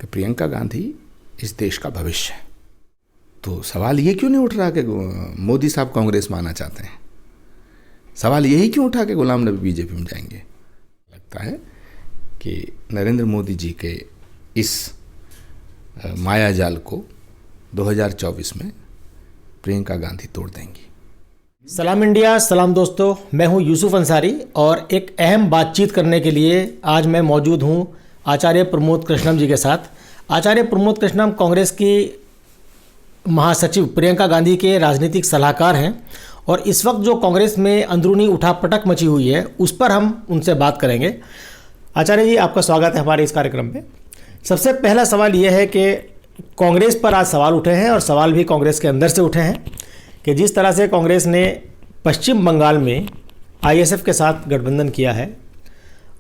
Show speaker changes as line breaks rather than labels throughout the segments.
कि प्रियंका गांधी इस देश का भविष्य है। तो सवाल ये क्यों नहीं उठ रहा कि मोदी साहब कांग्रेस में आना चाहते हैं? सवाल यही क्यों उठा कि गुलाम नबी बीजेपी में जाएंगे? लगता है कि नरेंद्र मोदी जी के इस माया जाल को 2024 में प्रियंका गांधी तोड़ देंगी।
सलाम इंडिया, सलाम दोस्तों, मैं हूं यूसुफ अंसारी और एक अहम बातचीत करने के लिए आज मैं मौजूद हूं आचार्य प्रमोद कृष्णम जी के साथ। आचार्य प्रमोद कृष्णम कांग्रेस की महासचिव प्रियंका गांधी के राजनीतिक सलाहकार हैं और इस वक्त जो कांग्रेस में अंदरूनी उठापटक मची हुई है उस पर हम उनसे बात करेंगे। आचार्य जी, आपका स्वागत है हमारे इस कार्यक्रम में। सबसे पहला सवाल यह है कि कांग्रेस पर आज सवाल उठे हैं और सवाल भी कांग्रेस के अंदर से उठे हैं कि जिस तरह से कांग्रेस ने पश्चिम बंगाल में आईएसएफ के साथ गठबंधन किया है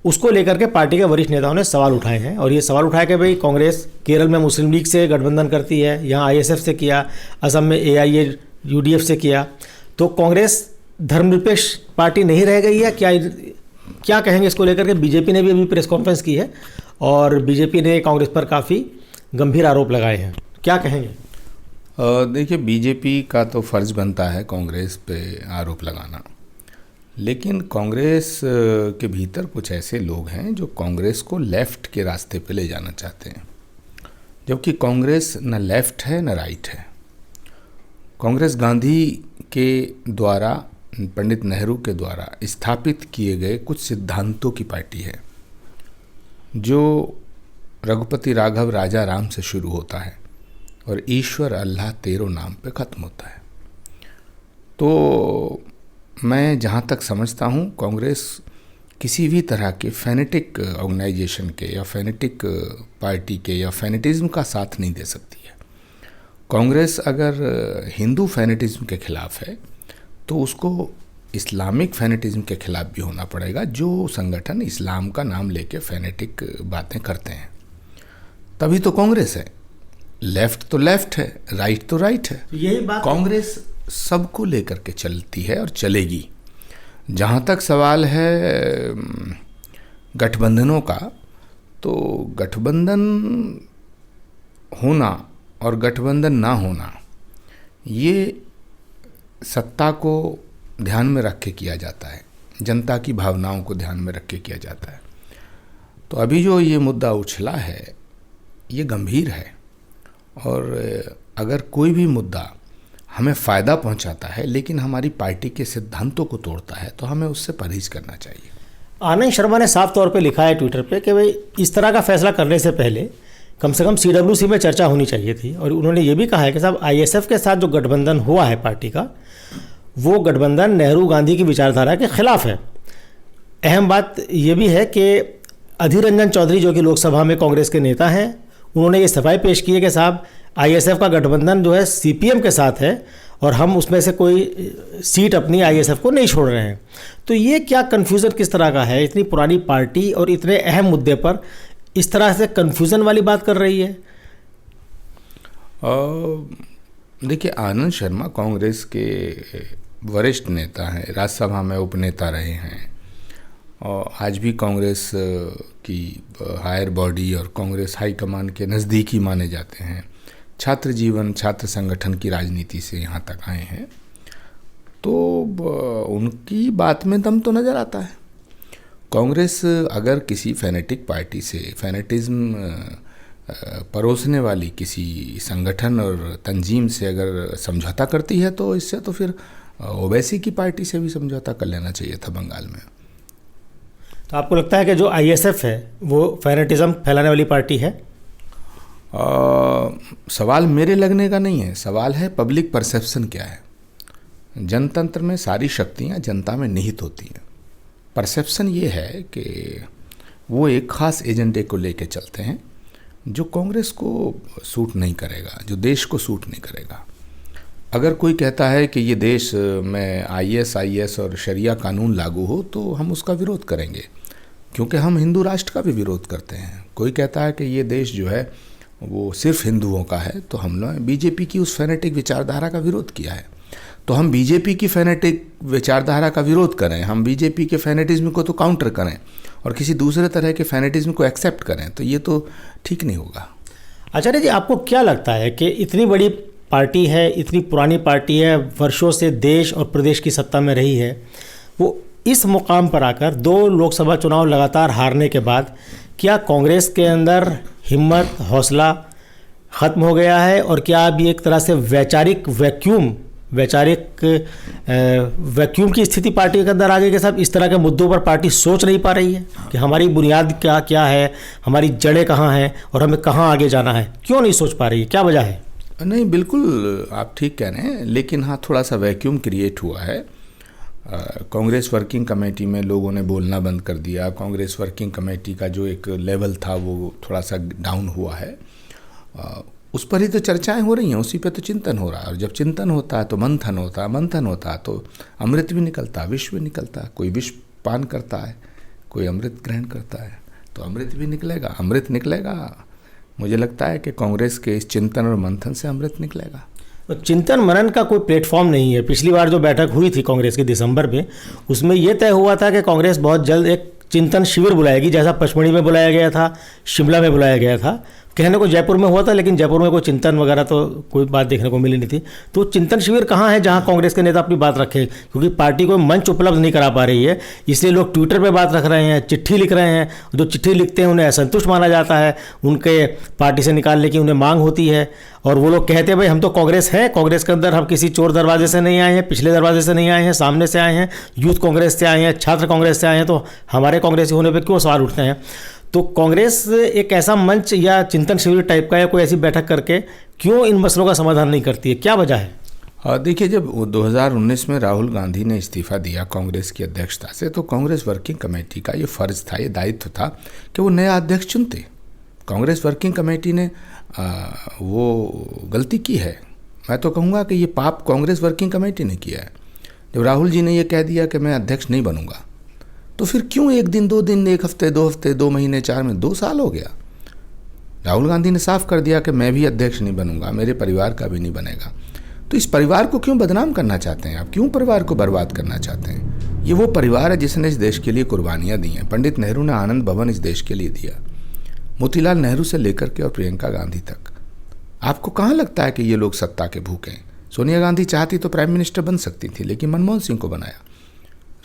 उसको लेकर के पार्टी के वरिष्ठ नेताओं ने सवाल उठाए हैं। और ये सवाल उठाया कि भाई कांग्रेस केरल में मुस्लिम लीग से गठबंधन करती है, यहाँ आईएसएफ से किया, असम में एआईएयूडीएफ से किया, तो कांग्रेस धर्मनिरपेक्ष पार्टी नहीं रह गई है क्या कहेंगे इसको लेकर के? बीजेपी ने भी अभी प्रेस कॉन्फ्रेंस की है और बीजेपी ने कांग्रेस पर काफ़ी गंभीर आरोप लगाए हैं, क्या कहेंगे?
देखिए, बीजेपी का तो फर्ज बनता है कांग्रेस पे आरोप लगाना, लेकिन कांग्रेस के भीतर कुछ ऐसे लोग हैं जो कांग्रेस को लेफ़्ट के रास्ते पे ले जाना चाहते हैं, जबकि कांग्रेस न लेफ़्ट है न राइट है। कांग्रेस गांधी के द्वारा, पंडित नेहरू के द्वारा स्थापित किए गए कुछ सिद्धांतों की पार्टी है जो रघुपति राघव राजा राम से शुरू होता है और ईश्वर अल्लाह तेरो नाम पे ख़त्म होता है। तो मैं जहाँ तक समझता हूँ कांग्रेस किसी भी तरह के फैनेटिक ऑर्गेनाइजेशन के या फैनेटिक पार्टी के या फैनेटिज्म का साथ नहीं दे सकती है। कांग्रेस अगर हिंदू फैनेटिज्म के खिलाफ है तो उसको इस्लामिक फैनेटिज्म के खिलाफ भी होना पड़ेगा, जो संगठन इस्लाम का नाम लेके फैनेटिक बातें करते हैं। तभी तो कांग्रेस है। लेफ्ट तो लेफ्ट है, राइट तो राइट है।
यही बात
कांग्रेस सबको लेकर के चलती है और चलेगी। जहाँ तक सवाल है गठबंधनों का, तो गठबंधन होना और गठबंधन ना होना ये सत्ता को ध्यान में रख के किया जाता है, जनता की भावनाओं को ध्यान में रख के किया जाता है। तो अभी जो ये मुद्दा उछला है ये गंभीर है और अगर कोई भी मुद्दा हमें फ़ायदा पहुंचाता है लेकिन हमारी पार्टी के सिद्धांतों को तोड़ता है तो हमें उससे परहेज करना चाहिए।
आनंद शर्मा ने साफ तौर पे लिखा है ट्विटर पे कि भाई इस तरह का फैसला करने से पहले कम से कम सीडब्ल्यूसी में चर्चा होनी चाहिए थी। और उन्होंने ये भी कहा है कि साहब आईएसएफ के साथ जो गठबंधन हुआ है पार्टी का, वो गठबंधन नेहरू गांधी की विचारधारा के खिलाफ है। अहम बात ये भी है कि अधीर रंजन चौधरी जो कि लोकसभा में कांग्रेस के नेता हैं, उन्होंने ये सफाई पेश की है कि साहब आईएसएफ का गठबंधन जो है सीपीएम के साथ है और हम उसमें से कोई सीट अपनी आईएसएफ को नहीं छोड़ रहे हैं। तो ये क्या कन्फ्यूज़न किस तरह का है? इतनी पुरानी पार्टी और इतने अहम मुद्दे पर इस तरह से कन्फ्यूज़न वाली बात कर रही है।
देखिए, आनंद शर्मा कांग्रेस के वरिष्ठ नेता हैं, राज्यसभा में उपनेता रहे हैं और आज भी कांग्रेस की हायर बॉडी और कांग्रेस हाईकमान के नज़दीकी माने जाते हैं। छात्र जीवन, छात्र संगठन की राजनीति से यहाँ तक आए हैं, तो उनकी बात में दम तो नज़र आता है। कांग्रेस अगर किसी फैनेटिक पार्टी से, फैनेटिज्म परोसने वाली किसी संगठन और तंजीम से अगर समझौता करती है तो इससे तो फिर ओवैसी की पार्टी से भी समझौता कर लेना चाहिए था बंगाल में।
तो आपको लगता है कि जो आईएसएफ है वो फैनेटिज्म फैलाने वाली पार्टी है?
सवाल मेरे लगने का नहीं है, सवाल है पब्लिक परसेप्शन क्या है। जनतंत्र में सारी शक्तियाँ जनता में निहित होती हैं। परसेप्शन ये है कि वो एक ख़ास एजेंडे को लेके चलते हैं जो कांग्रेस को सूट नहीं करेगा, जो देश को सूट नहीं करेगा। अगर कोई कहता है कि ये देश में आईएस और शरिया कानून लागू हो तो हम उसका विरोध करेंगे, क्योंकि हम हिंदू राष्ट्र का भी विरोध करते हैं। कोई कहता है कि ये देश जो है वो सिर्फ हिंदुओं का है तो हमने बीजेपी की उस फैनेटिक विचारधारा का विरोध किया है। तो हम बीजेपी की फैनेटिक विचारधारा का विरोध करें, हम बीजेपी के फैनेटिज्म को तो काउंटर करें और किसी दूसरे तरह के फैनेटिज्म को एक्सेप्ट करें, तो ये तो ठीक नहीं होगा।
आचार्य जी, आपको क्या लगता है कि इतनी बड़ी पार्टी है, इतनी पुरानी पार्टी है, वर्षों से देश और प्रदेश की सत्ता में रही है, वो इस मुकाम पर आकर 2 लोकसभा चुनाव लगातार हारने के बाद क्या कांग्रेस के अंदर हिम्मत, हौसला ख़त्म हो गया है? और क्या अब ये एक तरह से वैचारिक वैक्यूम की स्थिति पार्टी के अंदर आ गई कि साहब इस तरह के मुद्दों पर पार्टी सोच नहीं पा रही है कि हमारी बुनियाद क्या क्या है, हमारी जड़ें कहाँ हैं और हमें कहाँ आगे जाना है? क्यों नहीं सोच पा रही है, क्या वजह है?
नहीं, बिल्कुल आप ठीक कह रहे हैं, लेकिन हाँ, थोड़ा सा वैक्यूम क्रिएट हुआ है। कांग्रेस वर्किंग कमेटी में लोगों ने बोलना बंद कर दिया। कांग्रेस वर्किंग कमेटी का जो एक लेवल था वो थोड़ा सा डाउन हुआ है। उस पर ही तो चर्चाएं हो रही हैं, उसी पे तो चिंतन हो रहा है। और जब चिंतन होता है तो मंथन होता है तो अमृत भी निकलता है, विष भी निकलता है। कोई विष पान करता है, कोई अमृत ग्रहण करता है, तो अमृत भी निकलेगा, अमृत निकलेगा। मुझे लगता है कि कांग्रेस के इस चिंतन और मंथन से अमृत निकलेगा।
तो चिंतन मनन का कोई प्लेटफॉर्म नहीं है। पिछली बार जो बैठक हुई थी कांग्रेस की दिसंबर में, उसमें यह तय हुआ था कि कांग्रेस बहुत जल्द एक चिंतन शिविर बुलाएगी, जैसा पचमढ़ी में बुलाया गया था, शिमला में बुलाया गया था। कहने को जयपुर में हुआ था, लेकिन जयपुर में कोई चिंतन वगैरह तो कोई बात देखने को मिली नहीं थी। तो चिंतन शिविर कहाँ है जहाँ कांग्रेस के नेता अपनी बात रखें? क्योंकि पार्टी को मंच उपलब्ध नहीं करा पा रही है, इसलिए लोग ट्विटर पे बात रख रहे हैं, चिट्ठी लिख रहे हैं। जो चिट्ठी लिखते हैं उन्हें असंतुष्ट माना जाता है, उनके पार्टी से निकालने की उन्हें मांग होती है। और वो लोग कहते हैं भाई हम तो कांग्रेस हैं, कांग्रेस के अंदर हम किसी चोर दरवाजे से नहीं आए हैं, पिछले दरवाजे से नहीं आए हैं, सामने से आए हैं, यूथ कांग्रेस से आए हैं, छात्र कांग्रेस से आए हैं, तो हमारे कांग्रेसी होने पर क्यों सवाल उठते हैं? तो कांग्रेस एक ऐसा मंच या चिंतन शिविर टाइप का या कोई ऐसी बैठक करके क्यों इन मसलों का समाधान नहीं करती है? क्या वजह है?
देखिए, जब 2019 में राहुल गांधी ने इस्तीफा दिया कांग्रेस की अध्यक्षता से, तो कांग्रेस वर्किंग कमेटी का ये फर्ज था, ये दायित्व था कि वो नया अध्यक्ष चुनते। कांग्रेस वर्किंग कमेटी ने वो गलती की है। मैं तो कहूँगा कि ये पाप कांग्रेस वर्किंग कमेटी ने किया है। जब राहुल जी ने ये कह दिया कि मैं अध्यक्ष नहीं बनूंगा, तो फिर क्यों 1 दिन 2 दिन, 1 हफ्ते 2 हफ्ते, 2 महीने, 4 महीने, 2 साल हो गया। राहुल गांधी ने साफ कर दिया कि मैं भी अध्यक्ष नहीं बनूंगा, मेरे परिवार का भी नहीं बनेगा। तो इस परिवार को क्यों बदनाम करना चाहते हैं आप? क्यों परिवार को बर्बाद करना चाहते हैं? ये वो परिवार है जिसने इस देश के लिए कुर्बानियाँ दी हैं। पंडित नेहरू ने आनंद भवन इस देश के लिए दिया, मोतीलाल नेहरू से लेकर के और प्रियंका गांधी तक। आपको कहाँ लगता है कि ये लोग सत्ता के भूखे हैं? सोनिया गांधी चाहती तो प्राइम मिनिस्टर बन सकती थी, लेकिन मनमोहन सिंह को बनाया।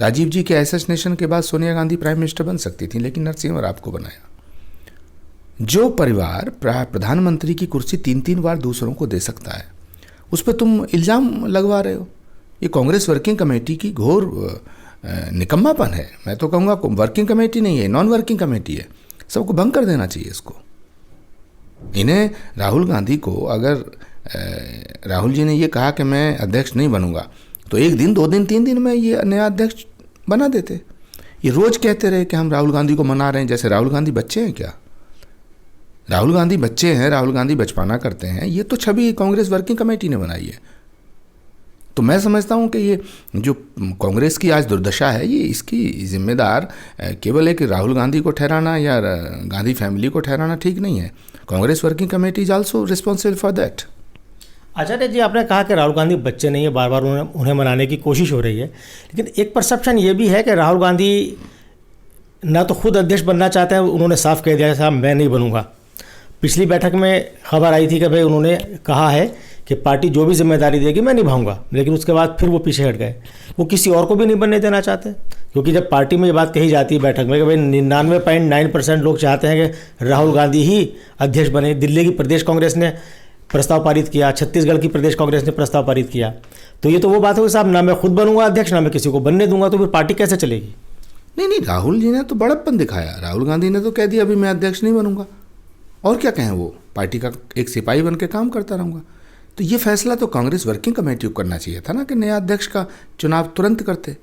राजीव जी के असैसिनेशन के बाद सोनिया गांधी प्राइम मिनिस्टर बन सकती थी, लेकिन नरसिम्हा राव को बनाया। जो परिवार प्रधानमंत्री की कुर्सी 3-3 बार दूसरों को दे सकता है, उस पर तुम इल्ज़ाम लगवा रहे हो। ये कांग्रेस वर्किंग कमेटी की घोर निकम्मापन है। मैं तो कहूँगा वर्किंग कमेटी नहीं है, नॉन वर्किंग कमेटी है। सबको भंग कर देना चाहिए इसको। इन्हें, राहुल गांधी को, अगर राहुल जी ने ये कहा कि मैं अध्यक्ष नहीं बनूंगा, तो 1 दिन 2 दिन 3 दिन में ये नया अध्यक्ष बना देते। ये रोज कहते रहे कि हम राहुल गांधी को मना रहे हैं, जैसे राहुल गांधी बच्चे हैं क्या? राहुल गांधी बच्चे हैं, राहुल गांधी बचपना करते हैं। ये तो छवि कांग्रेस वर्किंग कमेटी ने बनाई है। तो मैं समझता हूँ कि ये जो कांग्रेस की आज दुर्दशा है, ये इसकी जिम्मेदार केवल एक राहुल गांधी को ठहराना या गांधी फैमिली को ठहराना ठीक नहीं है। Congress working committee is also responsible for that.
Acharya ji, आपने कहा कि राहुल गांधी बच्चे नहीं है, बार बार उन्हें मनाने की कोशिश हो रही है, लेकिन एक परसेप्शन ये भी है कि राहुल गांधी ना तो खुद अध्यक्ष बनना चाहते हैं, उन्होंने साफ कह दिया साहब मैं नहीं बनूंगा। पिछली बैठक में खबर आई थी कि भाई उन्होंने कहा है कि पार्टी जो भी जिम्मेदारी देगी मैं निभाऊंगा, लेकिन उसके बाद फिर वो पीछे हट गए। वो किसी और को भी नहीं बनने देना चाहते, क्योंकि जब पार्टी में ये बात कही जाती है बैठक में कि भाई 99.9% लोग चाहते हैं कि राहुल गांधी ही अध्यक्ष बने। दिल्ली की प्रदेश कांग्रेस ने प्रस्ताव पारित किया, छत्तीसगढ़ की प्रदेश कांग्रेस ने प्रस्ताव पारित किया। तो ये तो वो बात है साहब, ना मैं खुद बनूंगा अध्यक्ष, ना मैं किसी को बनने दूंगा, तो फिर पार्टी कैसे चलेगी?
नहीं, राहुल जी ने तो बड़प्पन दिखाया। राहुल गांधी ने तो कह दिया अभी मैं अध्यक्ष नहीं बनूंगा, और क्या कहें, वो पार्टी का एक सिपाही बन के काम करता रहूँगा। तो ये फैसला तो कांग्रेस वर्किंग कमेटी को करना चाहिए था ना, कि नया अध्यक्ष का चुनाव तुरंत करते।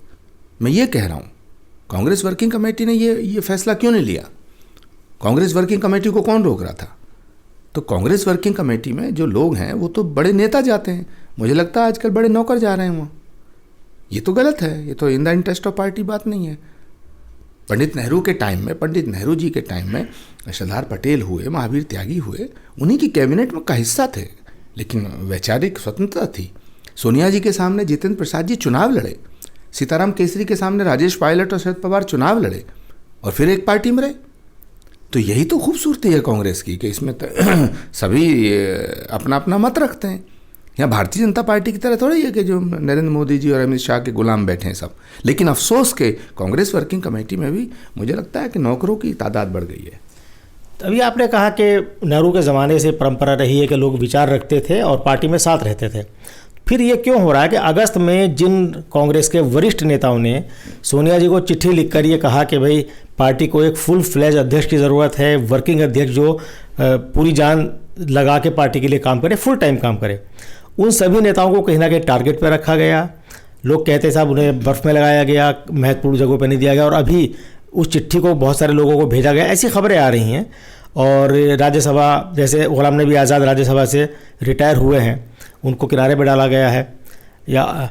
मैं ये कह रहा हूँ, कांग्रेस वर्किंग कमेटी ने ये फैसला क्यों नहीं लिया? कांग्रेस वर्किंग कमेटी को कौन रोक रहा था? तो कांग्रेस वर्किंग कमेटी में जो लोग हैं वो तो बड़े नेता जाते हैं। मुझे लगता है आजकल बड़े नौकर जा रहे हैं वहाँ। ये तो गलत है, ये तो in the interest of party बात नहीं है। पंडित नेहरू के टाइम में, पंडित नेहरू जी के टाइम में सरदार पटेल हुए, महावीर त्यागी हुए, उन्हीं की कैबिनेट में का हिस्सा थे, लेकिन वैचारिक स्वतंत्रता थी। सोनिया जी के सामने जितेंद्र प्रसाद जी चुनाव लड़े, सीताराम केसरी के सामने राजेश पायलट और शरद पवार चुनाव लड़े, और फिर एक पार्टी में रहे। तो यही तो खूबसूरती है कांग्रेस की कि इसमें सभी अपना अपना मत रखते हैं। यहाँ भारतीय जनता पार्टी की तरह थोड़ा ही है कि जो नरेंद्र मोदी जी और अमित शाह के गुलाम बैठे हैं सब। लेकिन अफसोस के कांग्रेस वर्किंग कमेटी में भी मुझे लगता है कि नौकरों की तादाद बढ़ गई है।
अभी आपने कहा कि नेहरू के ज़माने से परंपरा रही है कि लोग विचार रखते थे और पार्टी में साथ रहते थे। फिर ये क्यों हो रहा है कि अगस्त में जिन कांग्रेस के वरिष्ठ नेताओं ने सोनिया जी को चिट्ठी लिखकर ये कहा कि भाई पार्टी को एक फुल फ्लैज अध्यक्ष की ज़रूरत है, वर्किंग अध्यक्ष जो पूरी जान लगा के पार्टी के लिए काम करे, फुल टाइम काम करे, उन सभी नेताओं को कहीं ना कहीं टारगेट पर रखा गया। लोग कहते साहब उन्हें बर्फ़ में लगाया गया, महत्वपूर्ण जगहों पर नहीं दिया गया, और अभी उस चिट्ठी को बहुत सारे लोगों को भेजा गया, ऐसी खबरें आ रही हैं। और राज्यसभा, जैसे गुलाम नबी आज़ाद राज्यसभा से रिटायर हुए हैं, उनको किनारे पर डाला गया है, या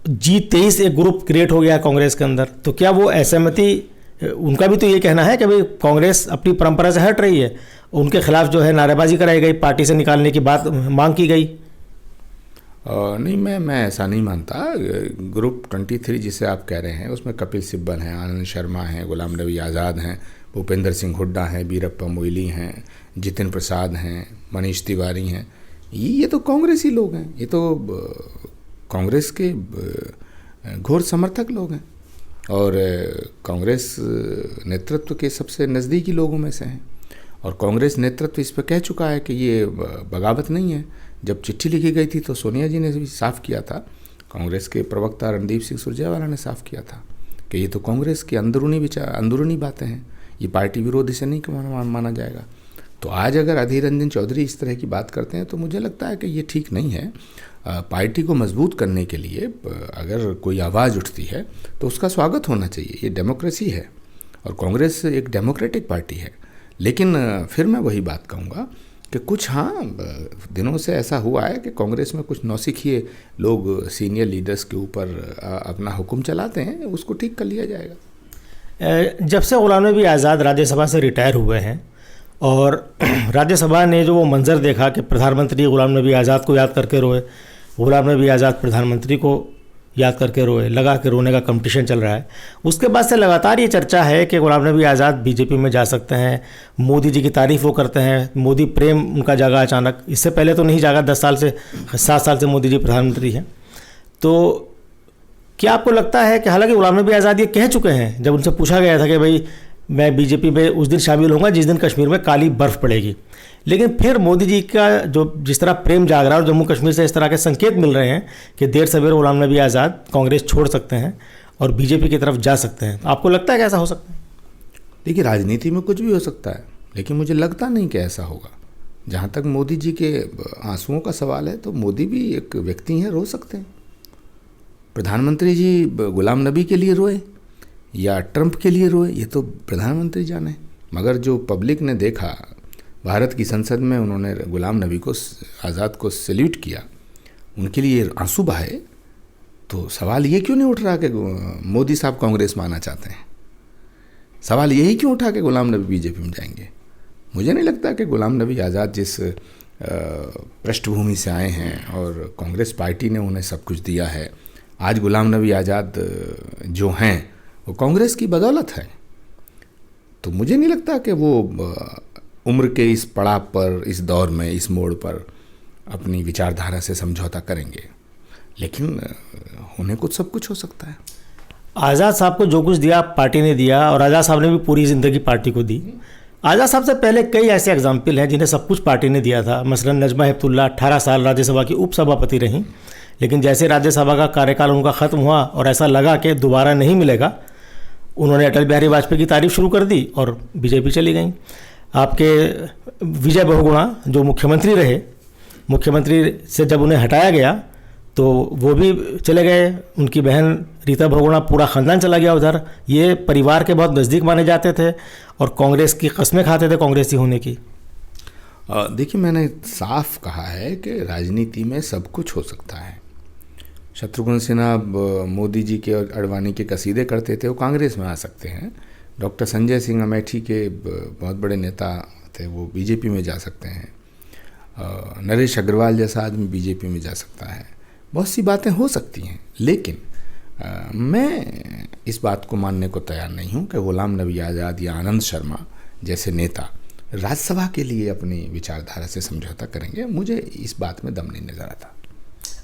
G23 एक ग्रुप क्रिएट हो गया कांग्रेस के अंदर। तो क्या वो असहमति, उनका भी तो ये कहना है कि भाई कांग्रेस अपनी परंपरा से हट रही है, उनके खिलाफ जो है नारेबाजी कराई गई, पार्टी से निकालने की बात मांग की गई।
नहीं, मैं ऐसा नहीं मानता। ग्रुप 23 जिसे आप कह रहे हैं उसमें कपिल सिब्बल हैं, आनंद शर्मा हैं, गुलाम नबी आज़ाद हैं, भूपेंद्र सिंह हुड्डा हैं, बीरप्पा मोइली हैं, जितिन प्रसाद हैं, मनीष तिवारी हैं। ये तो कांग्रेसी लोग हैं, ये तो कांग्रेस के घोर समर्थक लोग हैं और कांग्रेस नेतृत्व के सबसे नज़दीकी लोगों में से हैं। और कांग्रेस नेतृत्व इस पर कह चुका है कि ये बगावत नहीं है। जब चिट्ठी लिखी गई थी तो सोनिया जी ने भी साफ किया था, कांग्रेस के प्रवक्ता रणदीप सिंह सुरजेवाला ने साफ किया था कि ये तो कांग्रेस की अंदरूनी बातें हैं, ये पार्टी विरोधी से नहीं माना जाएगा। तो आज अगर अधीर रंजन चौधरी इस तरह की बात करते हैं तो मुझे लगता है कि ये ठीक नहीं है। पार्टी को मजबूत करने के लिए अगर कोई आवाज़ उठती है तो उसका स्वागत होना चाहिए, ये डेमोक्रेसी है और कांग्रेस एक डेमोक्रेटिक पार्टी है। लेकिन फिर मैं वही बात कहूँगा कि कुछ दिनों से ऐसा हुआ है कि कांग्रेस में कुछ नौसिखिए लोग सीनियर लीडर्स के ऊपर अपना हुक्म चलाते हैं, उसको ठीक कर लिया जाएगा।
जब से गुलाम नबी आज़ाद राज्यसभा से रिटायर हुए हैं और राज्यसभा ने जो वो मंज़र देखा कि प्रधानमंत्री गुलाम नबी आज़ाद को याद करके रोए, गुलाम नबी आज़ाद प्रधानमंत्री को याद करके रोए, लगा के रोने का कंपटीशन चल रहा है, उसके बाद से लगातार ये चर्चा है कि गुलाम नबी आज़ाद बीजेपी में जा सकते हैं। मोदी जी की तारीफ़ वो करते हैं, मोदी प्रेम उनका जागा अचानक, इससे पहले तो नहीं जागा, 7 साल से मोदी जी प्रधानमंत्री हैं। तो क्या आपको लगता है कि हालांकि गुलाम नबी आज़ाद ये कह चुके हैं, जब उनसे पूछा गया था कि भाई मैं बीजेपी में उस दिन शामिल होऊंगा जिस दिन कश्मीर में काली बर्फ़ पड़ेगी, लेकिन फिर मोदी जी का जिस तरह प्रेम जाग रहा है और जम्मू कश्मीर से इस तरह के संकेत मिल रहे हैं कि देर सवेर गुलाम नबी आज़ाद कांग्रेस छोड़ सकते हैं और बीजेपी की तरफ जा सकते हैं, आपको लगता है कि ऐसा हो सकता है?
देखिए, राजनीति में कुछ भी हो सकता है, लेकिन मुझे लगता नहीं कि ऐसा होगा। जहाँ तक मोदी जी के आंसुओं का सवाल है तो मोदी भी एक व्यक्ति हैं, रो सकते हैं। प्रधानमंत्री जी गुलाम नबी के लिए रोए या ट्रंप के लिए रोए, ये तो प्रधानमंत्री जाने। मगर जो पब्लिक ने देखा, भारत की संसद में उन्होंने गुलाम नबी को आज़ाद को सैल्यूट किया, उनके लिए आंसू बहाए, तो सवाल ये क्यों नहीं उठ रहा कि मोदी साहब कांग्रेस में आना चाहते हैं? सवाल यही क्यों उठा कि गुलाम नबी बीजेपी में जाएंगे? मुझे नहीं लगता कि गुलाम नबी आज़ाद जिस पृष्ठभूमि से आए हैं और कांग्रेस पार्टी ने उन्हें सब कुछ दिया है, आज गुलाम नबी आज़ाद जो हैं वो कांग्रेस की बदौलत है। तो मुझे नहीं लगता कि वो उम्र के इस पड़ाव पर, इस दौर में, इस मोड़ पर अपनी विचारधारा से समझौता करेंगे। लेकिन उन्हें सब कुछ हो सकता है।
आज़ाद साहब को जो कुछ दिया पार्टी ने दिया और आज़ाद साहब ने भी पूरी ज़िंदगी पार्टी को दी। आज़ाद साहब से पहले कई ऐसे एग्जाम्पल हैं जिन्हें सब कुछ पार्टी ने दिया था। मसलन नजमा हेपतुल्ला 18 साल राज्यसभा की उपसभापति रहीं, लेकिन जैसे राज्यसभा का कार्यकाल उनका ख़त्म हुआ और ऐसा लगा कि दोबारा नहीं मिलेगा, उन्होंने अटल बिहारी वाजपेयी की तारीफ शुरू कर दी और बीजेपी चली गई। आपके विजय बहुगुणा जो मुख्यमंत्री रहे, मुख्यमंत्री से जब उन्हें हटाया गया तो वो भी चले गए, उनकी बहन रीता बहुगुणा, पूरा ख़ानदान चला गया उधर। ये परिवार के बहुत नज़दीक माने जाते थे और कांग्रेस की कस्में खाते थे कांग्रेसी होने की।
देखिए, मैंने साफ कहा है कि राजनीति में सब कुछ हो सकता है। शत्रुघ्न सिन्हा मोदी जी के और अडवाणी के कसीदे करते थे, वो कांग्रेस में आ सकते हैं। डॉक्टर संजय सिंह अमेठी के बहुत बड़े नेता थे, वो बीजेपी में जा सकते हैं। नरेश अग्रवाल जैसा आदमी बीजेपी में जा सकता है। बहुत सी बातें हो सकती हैं, लेकिन मैं इस बात को मानने को तैयार नहीं हूँ कि गुलाम नबी आज़ाद या आनंद शर्मा जैसे नेता राज्यसभा के लिए अपनी विचारधारा से समझौता करेंगे, मुझे इस बात में दम नहीं नजर आता।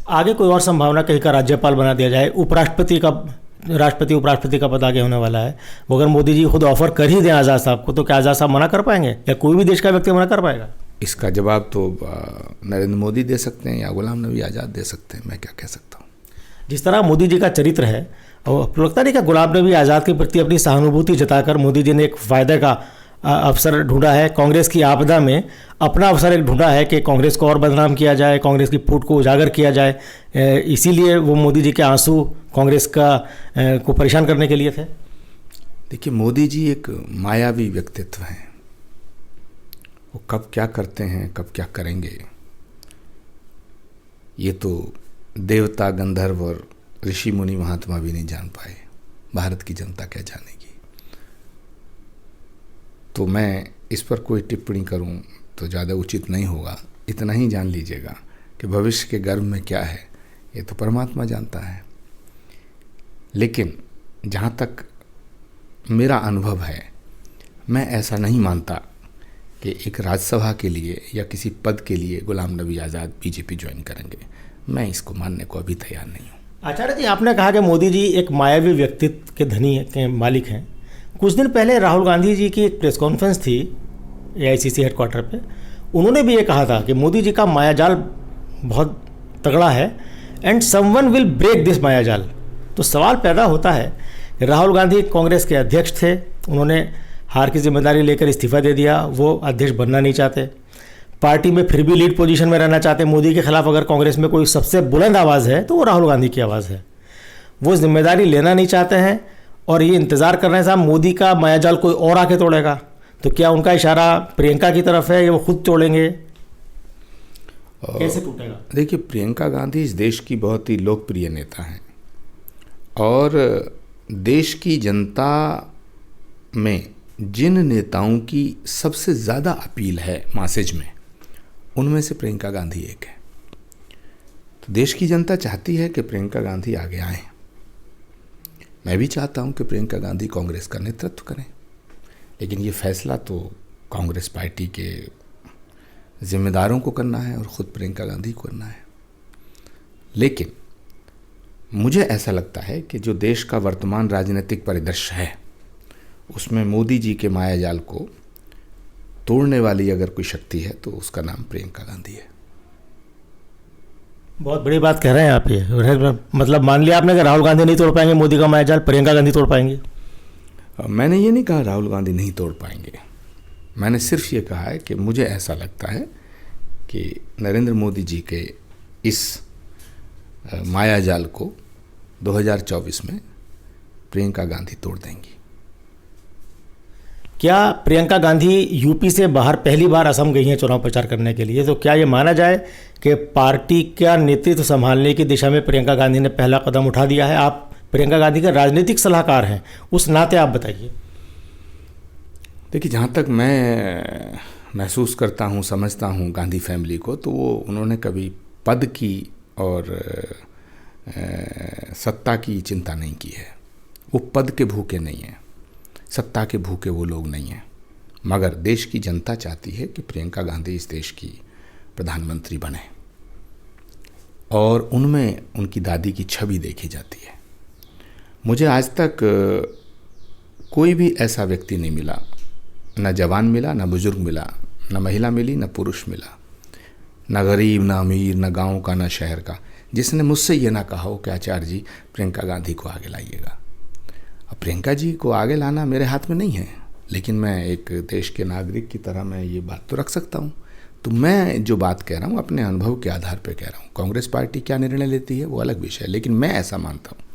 आगे कोई और संभावना कहीं का राज्यपाल बना दिया जाए, राष्ट्रपति उपराष्ट्रपति का पद आगे होने वाला है, वो अगर मोदी जी खुद ऑफर कर ही दें आज़ाद साहब को, तो क्या आज़ाद साहब मना कर पाएंगे या कोई भी देश का व्यक्ति मना कर पाएगा?
इसका जवाब तो नरेंद्र मोदी दे सकते हैं या गुलाम नबी आज़ाद दे सकते हैं, मैं क्या कह सकता हूँ।
जिस तरह मोदी जी का चरित्र है, और लगता नहीं कि गुलाम नबी आज़ाद के प्रति अपनी सहानुभूति जताकर मोदी जी ने एक फ़ायदे का अवसर ढूंढा है, कांग्रेस की आपदा में अपना अवसर एक ढूंढा है कि कांग्रेस को और बदनाम किया जाए, कांग्रेस की फूट को उजागर किया जाए, इसीलिए वो मोदी जी के आंसू कांग्रेस को परेशान करने के लिए थे?
देखिए, मोदी जी एक मायावी व्यक्तित्व हैं। वो कब क्या करते हैं, कब क्या करेंगे, ये तो देवता, गंधर्व और ऋषि मुनि महात्मा भी नहीं जान पाए, भारत की जनता क्या जानेगी। तो मैं इस पर कोई टिप्पणी करूं तो ज़्यादा उचित नहीं होगा। इतना ही जान लीजिएगा कि भविष्य के गर्भ में क्या है ये तो परमात्मा जानता है। लेकिन जहाँ तक मेरा अनुभव है, मैं ऐसा नहीं मानता कि एक राज्यसभा के लिए या किसी पद के लिए गुलाम नबी आज़ाद बीजेपी ज्वाइन करेंगे। मैं इसको मानने को अभी तैयार नहीं हूँ।
आचार्य जी, आपने कहा कि मोदी जी एक मायावी व्यक्तित्व के धनी के मालिक हैं। कुछ दिन पहले राहुल गांधी जी की एक प्रेस कॉन्फ्रेंस थी AICC हेडक्वार्टर पे, उन्होंने भी ये कहा था कि मोदी जी का मायाजाल बहुत तगड़ा है and someone will break this मायाजाल। तो सवाल पैदा होता है कि राहुल गांधी कांग्रेस के अध्यक्ष थे, उन्होंने हार की जिम्मेदारी लेकर इस्तीफा दे दिया, वो अध्यक्ष बनना नहीं चाहते, पार्टी में फिर भी लीड पोजीशन में रहना चाहते। मोदी के खिलाफ अगर कांग्रेस में कोई सबसे बुलंद आवाज़ है तो वो राहुल गांधी की आवाज़ है। वो जिम्मेदारी लेना नहीं चाहते हैं और ये इंतज़ार कर रहे हैं साहब मोदी का मायाजाल कोई और आके तोड़ेगा। तो क्या उनका इशारा प्रियंका की तरफ है या वो खुद तोड़ेंगे? कैसे टूटेगा?
देखिए, प्रियंका गांधी इस देश की बहुत ही लोकप्रिय नेता हैं और देश की जनता में जिन नेताओं की सबसे ज़्यादा अपील है मासेज में, उनमें से प्रियंका गांधी एक है। तो देश की जनता चाहती है कि प्रियंका गांधी आगे आएं। मैं भी चाहता हूं कि प्रियंका गांधी कांग्रेस का नेतृत्व करें, लेकिन ये फैसला तो कांग्रेस पार्टी के जिम्मेदारों को करना है और ख़ुद प्रियंका गांधी को करना है। लेकिन मुझे ऐसा लगता है कि जो देश का वर्तमान राजनीतिक परिदृश्य है, उसमें मोदी जी के मायाजाल को तोड़ने वाली अगर कोई शक्ति है तो उसका नाम प्रियंका गांधी है।
बहुत बड़ी बात कह रहे हैं आप ये। मतलब मान लिया आपने कि राहुल गांधी नहीं तोड़ पाएंगे मोदी का मायाजाल, प्रियंका गांधी तोड़ पाएंगे?
मैंने ये नहीं कहा राहुल गांधी नहीं तोड़ पाएंगे। मैंने सिर्फ ये कहा है कि मुझे ऐसा लगता है कि नरेंद्र मोदी जी के इस मायाजाल को 2024 में प्रियंका गांधी तोड़ देंगी।
क्या प्रियंका गांधी यूपी से बाहर पहली बार असम गई हैं चुनाव प्रचार करने के लिए? तो क्या ये माना जाए कि पार्टी का नेतृत्व संभालने की दिशा में प्रियंका गांधी ने पहला कदम उठा दिया है? आप प्रियंका गांधी के राजनीतिक सलाहकार हैं, उस नाते आप बताइए।
देखिए, जहाँ तक मैं महसूस करता हूँ, समझता हूँ गांधी फैमिली को, तो वो उन्होंने कभी पद की और सत्ता की चिंता नहीं की है। वो पद के भूखे नहीं हैं, सत्ता के भूखे वो लोग नहीं हैं। मगर देश की जनता चाहती है कि प्रियंका गांधी इस देश की प्रधानमंत्री बने और उनमें उनकी दादी की छवि देखी जाती है। मुझे आज तक कोई भी ऐसा व्यक्ति नहीं मिला, न जवान मिला, न बुजुर्ग मिला, न महिला मिली, न पुरुष मिला, न गरीब, न अमीर, न गांव का, न शहर का, जिसने मुझसे ये ना कहा हो कि आचार्य जी प्रियंका गांधी को आगे लाइएगा। अब प्रियंका जी को आगे लाना मेरे हाथ में नहीं है, लेकिन मैं एक देश के नागरिक की तरह मैं ये बात तो रख सकता हूँ। तो मैं जो बात कह रहा हूँ अपने अनुभव के आधार पर कह रहा हूँ। कांग्रेस पार्टी क्या निर्णय लेती है वो अलग विषय है, लेकिन मैं ऐसा मानता हूँ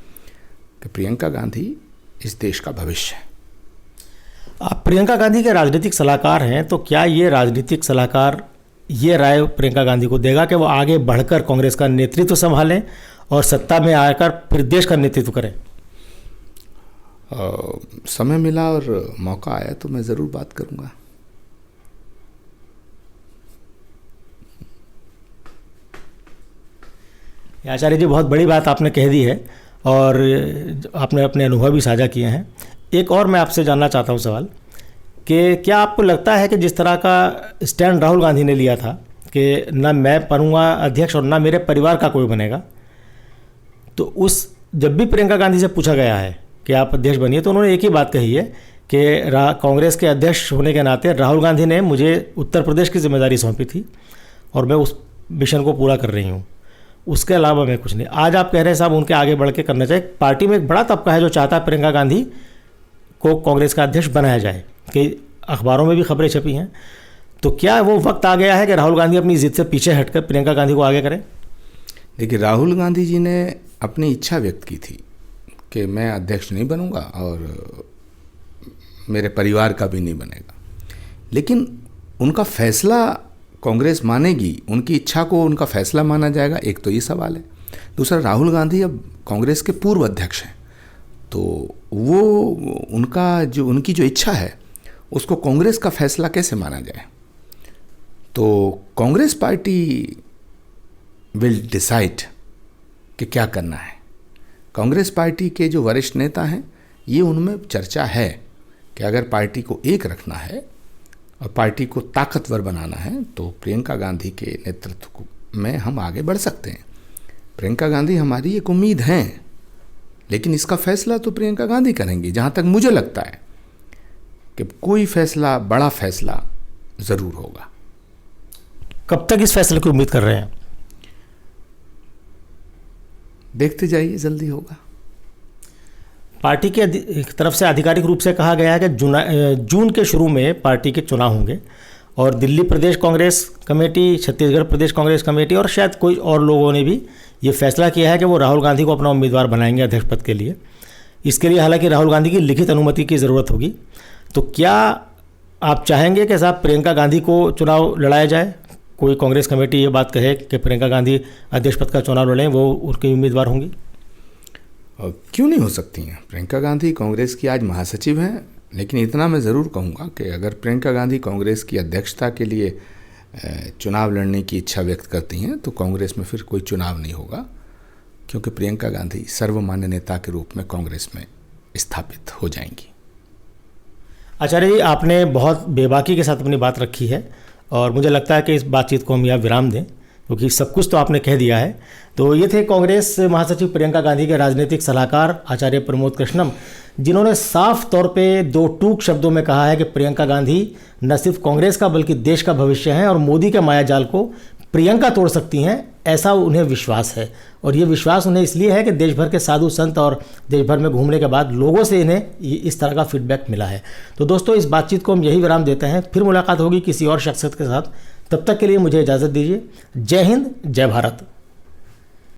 कि प्रियंका गांधी इस देश का भविष्य है।
आप प्रियंका गांधी के राजनीतिक सलाहकार हैं, तो क्या ये राजनीतिक सलाहकार ये राय प्रियंका गांधी को देगा कि वो आगे बढ़कर कांग्रेस का नेतृत्व संभालें और सत्ता में आकर फिर देश का नेतृत्व करें?
समय मिला और मौका आया तो मैं ज़रूर बात करूंगा।
आचार्य जी, बहुत बड़ी बात आपने कह दी है और आपने अपने अनुभव भी साझा किए हैं। एक और मैं आपसे जानना चाहता हूँ सवाल कि क्या आपको लगता है कि जिस तरह का स्टैंड राहुल गांधी ने लिया था कि ना मैं बनूंगा अध्यक्ष और ना मेरे परिवार का कोई बनेगा, तो उस जब भी प्रियंका गांधी से पूछा गया है कि आप अध्यक्ष बनिए, तो उन्होंने एक ही बात कही है कि कांग्रेस के अध्यक्ष होने के नाते राहुल गांधी ने मुझे उत्तर प्रदेश की जिम्मेदारी सौंपी थी और मैं उस मिशन को पूरा कर रही हूँ, उसके अलावा मैं कुछ नहीं। आज आप कह रहे हैं साहब उनके आगे बढ़ के करना चाहिए। पार्टी में एक बड़ा तबका है जो चाहता है प्रियंका गांधी को कांग्रेस का अध्यक्ष बनाया जाए, कि अखबारों में भी खबरें छपी हैं। तो क्या वो वक्त आ गया है कि राहुल गांधी अपनी जिद से पीछे हटकर प्रियंका गांधी को आगे करें?
देखिए, राहुल गांधी जी ने अपनी इच्छा व्यक्त की थी कि मैं अध्यक्ष नहीं बनूंगा और मेरे परिवार का भी नहीं बनेगा, लेकिन उनका फैसला कांग्रेस मानेगी, उनकी इच्छा को उनका फैसला माना जाएगा, एक तो ये सवाल है। दूसरा, राहुल गांधी अब कांग्रेस के पूर्व अध्यक्ष हैं, तो वो उनकी जो इच्छा है उसको कांग्रेस का फैसला कैसे माना जाए? तो कांग्रेस पार्टी विल डिसाइड कि क्या करना है। कांग्रेस पार्टी के जो वरिष्ठ नेता हैं, ये उनमें चर्चा है कि अगर पार्टी को एक रखना है और पार्टी को ताकतवर बनाना है तो प्रियंका गांधी के नेतृत्व में हम आगे बढ़ सकते हैं। प्रियंका गांधी हमारी एक उम्मीद हैं, लेकिन इसका फैसला तो प्रियंका गांधी करेंगी। जहाँ तक मुझे लगता है कि कोई फैसला, बड़ा फैसला ज़रूर होगा।
कब तक इस फैसले की उम्मीद कर रहे हैं?
देखते जाइए, जल्दी होगा।
पार्टी की तरफ से आधिकारिक रूप से कहा गया है कि जून के शुरू में पार्टी के चुनाव होंगे और दिल्ली प्रदेश कांग्रेस कमेटी, छत्तीसगढ़ प्रदेश कांग्रेस कमेटी और शायद कोई और लोगों ने भी ये फैसला किया है कि वो राहुल गांधी को अपना उम्मीदवार बनाएंगे अध्यक्ष पद के लिए। इसके लिए हालांकि राहुल गांधी की लिखित अनुमति की ज़रूरत होगी। तो क्या आप चाहेंगे कि साहब प्रियंका गांधी को चुनाव लड़ाया जाए? कोई कांग्रेस कमेटी ये बात कहे कि प्रियंका गांधी अध्यक्ष पद का चुनाव लड़ें, वो उनकी उम्मीदवार होंगी?
क्यों नहीं हो सकती हैं? प्रियंका गांधी कांग्रेस की आज महासचिव हैं, लेकिन इतना मैं ज़रूर कहूँगा कि अगर प्रियंका गांधी कांग्रेस की अध्यक्षता के लिए चुनाव लड़ने की इच्छा व्यक्त करती हैं तो कांग्रेस में फिर कोई चुनाव नहीं होगा, क्योंकि प्रियंका गांधी सर्वमान्य नेता के रूप में कांग्रेस में स्थापित हो जाएंगी।
आचार्य जी, आपने बहुत बेबाकी के साथ अपनी बात रखी है और मुझे लगता है कि इस बातचीत को हम यहाँ विराम दें, क्योंकि सब कुछ तो आपने कह दिया है। तो ये थे कांग्रेस महासचिव प्रियंका गांधी के राजनीतिक सलाहकार आचार्य प्रमोद कृष्णम, जिन्होंने साफ तौर पे दो टूक शब्दों में कहा है कि प्रियंका गांधी न सिर्फ कांग्रेस का बल्कि देश का भविष्य है और मोदी के मायाजाल को प्रियंका तोड़ सकती हैं, ऐसा उन्हें विश्वास है। और ये विश्वास उन्हें इसलिए है कि देश भर के साधु संत और देश भर में घूमने के बाद लोगों से इन्हें इस तरह का फीडबैक मिला है। तो दोस्तों, इस बातचीत को हम यही विराम देते हैं। फिर मुलाकात होगी किसी और शख्सियत के साथ। तब तक के लिए मुझे इजाज़त दीजिए। जय हिंद, जय भारत।